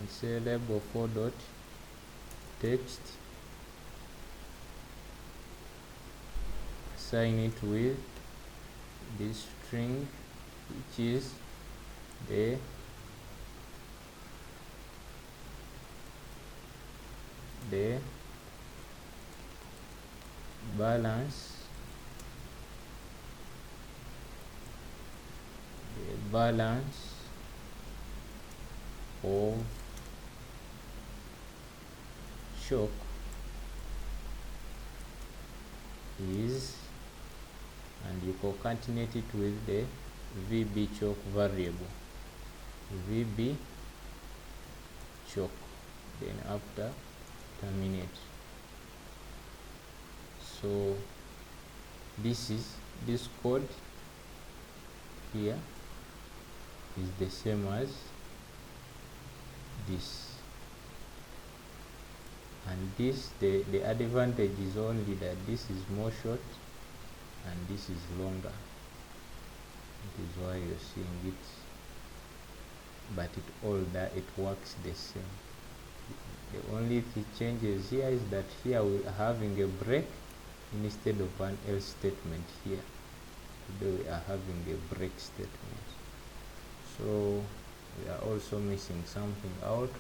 and say label 4 dot text, assign it with this string, which is the balance of chalk is, and you concatenate it with the VB chalk variable, VB chalk, then after terminate. So this code here is the same as this, and this, the advantage is only that this is more short and this is longer. It is why you're seeing it, but it works the same. The only thing changes here is that here we are having a break instead of an else statement. Here today we are having a break statement, so we are also missing something out.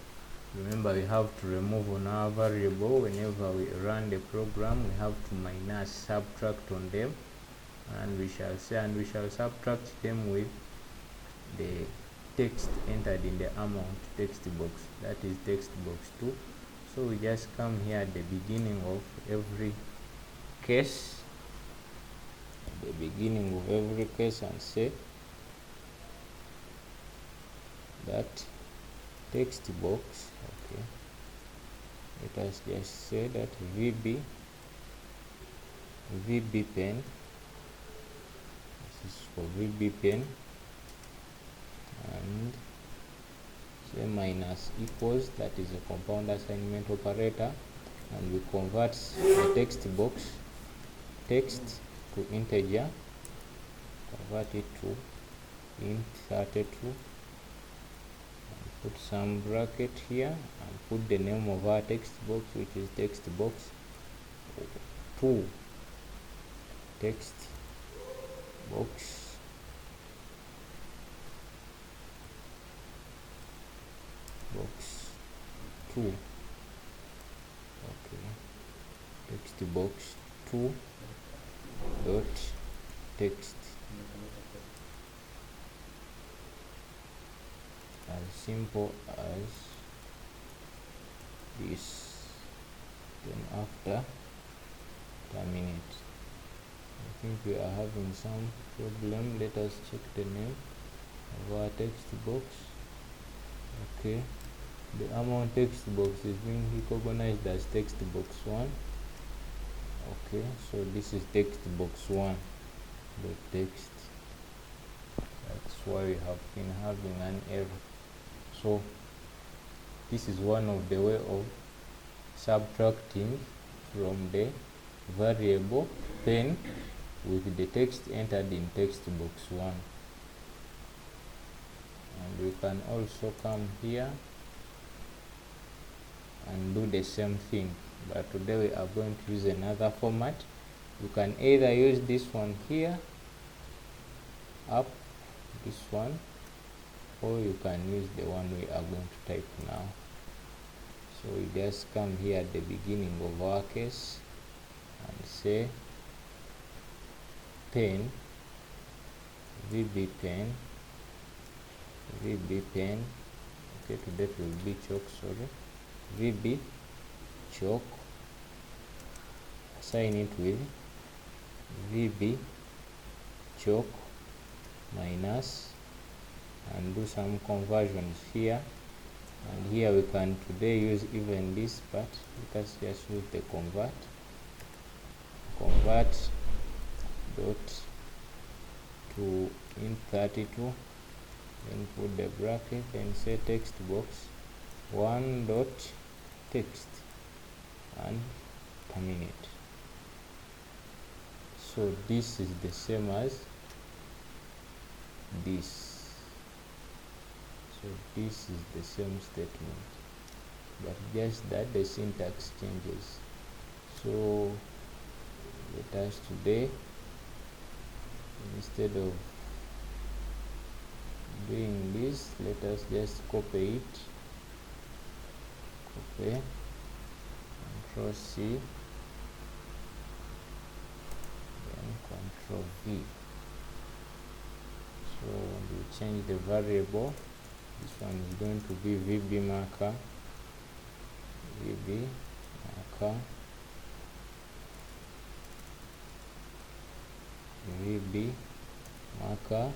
Remember, we have to remove on our variable whenever we run the program. We have to minus, subtract on them, and we shall subtract them with the text entered in the amount text box, that is text box 2. So we just come here at the beginning of every case, and say that text box, okay, let us just say that VB pen, this is for VB pen, and say minus equals, that is a compound assignment operator, and we convert the text box text to integer, convert it to int 32, and put some bracket here and put the name of our text box, which is text box 2, text box 2, okay, text box 2 dot text, as simple as this. Then after terminate. I think we are having some problem. Let us check the name of our text box. Okay, the amount text box is being recognized as text box 1. Okay, so this is text box 1 the text. That's why we have been having an error. So this is one of the way of subtracting from the variable pen with the text entered in text box 1. And we can also come here and do the same thing, but today we are going to use another format. You can either use this one here, up this one, or you can use the one we are going to type now. So we just come here at the beginning of our case and say pen, VB pen, okay, today it will be chalk, sorry, VB chalk, assign it with VB chalk minus, and do some conversions here. And here we can today use even this, but let us just use the convert dot to int 32, then put the bracket and say text box 1 dot text and terminate. So this is the same as this. So this is the same statement, but just that the syntax changes. So let us today, instead of doing this, let us just copy it, copy, Ctrl C, then Ctrl V. So we change the variable. This one is going to be VB marker, VB marker, VB marker.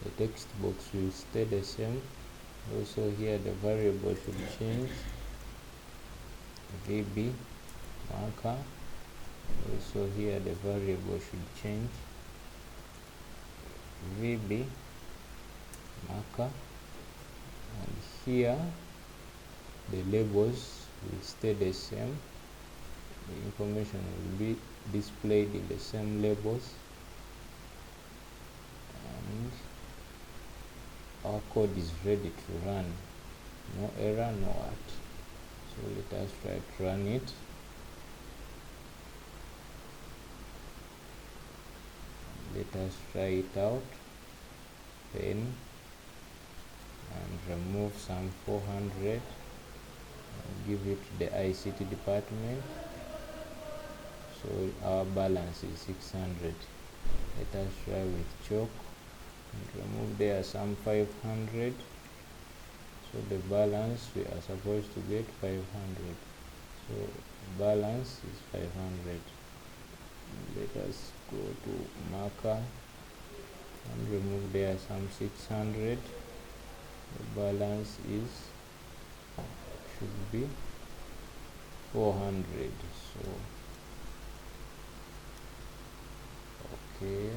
The text box will stay the same. Also here the variable should change, VB marker. Also here the variable should change, VB marker, and here the labels will stay the same. The information will be displayed in the same labels, and our code is ready to run. No error, no what. So let us try to run it. Let us try it out. Then and remove some 400 and give it to the ICT department. So our balance is 600. Let us try with chalk and remove there some 500. So the balance we are supposed to get 500. So balance is 500. Let us go to marker and remove there some 600. The balance is should be 400. So okay,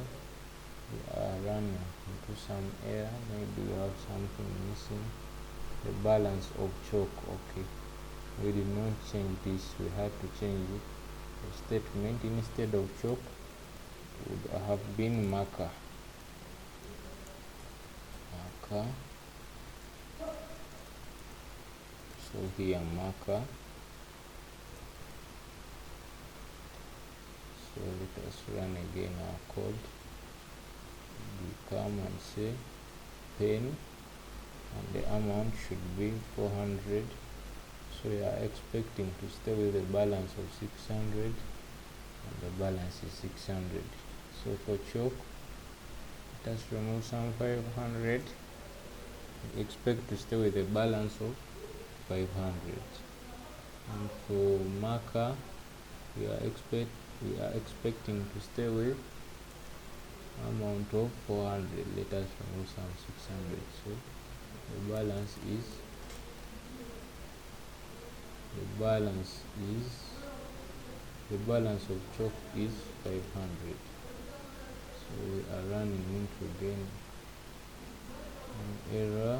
we are running into some error. Maybe we have something missing. The balance of chalk. Okay, we did not change this, we had to change it. The statement instead of chalk would have been marker. Marker. So here marker. So let us run again our code. We come and say pen, and the amount should be 400. So we are expecting to stay with a balance of 600, and the balance is 600. So for chalk, let us remove some 500. We expect to stay with a balance of 500. And for marker, we are expecting to stay with amount of 400. Let us remove some 600. So the balance of chalk is 500. So we are running into again an error.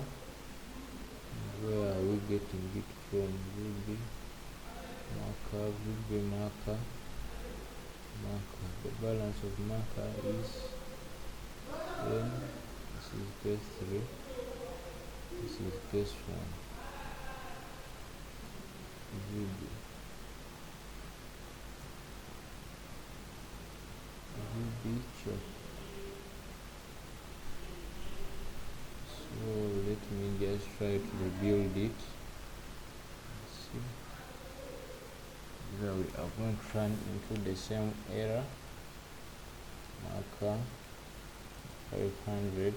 Where are we getting it from? VB marker, VB marker, marker. The balance of marker is 10. This is case 3. This is case 1. VB chalk. So let me just try to rebuild it. Let's see. Here we are going to run into the same error. Marker 500.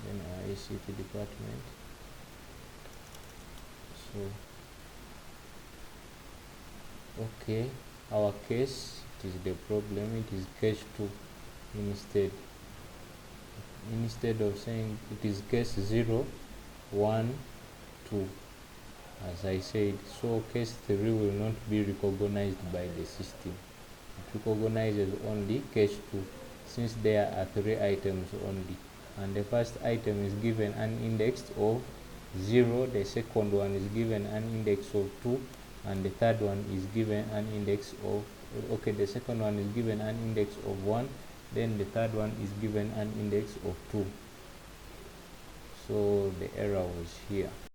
Then our ICT department. So okay, our case, it is the problem, it is case 2 instead of saying it is case 0, 1, 2, as I said. So case 3 will not be recognized by the system. It recognizes only case 2, since there are 3 items only, and the first item is given an index of 0, the second one is given an index of 2, and the third one is given an index of, okay, the second one is given an index of 1, then the third one is given an index of 2. so the error was here.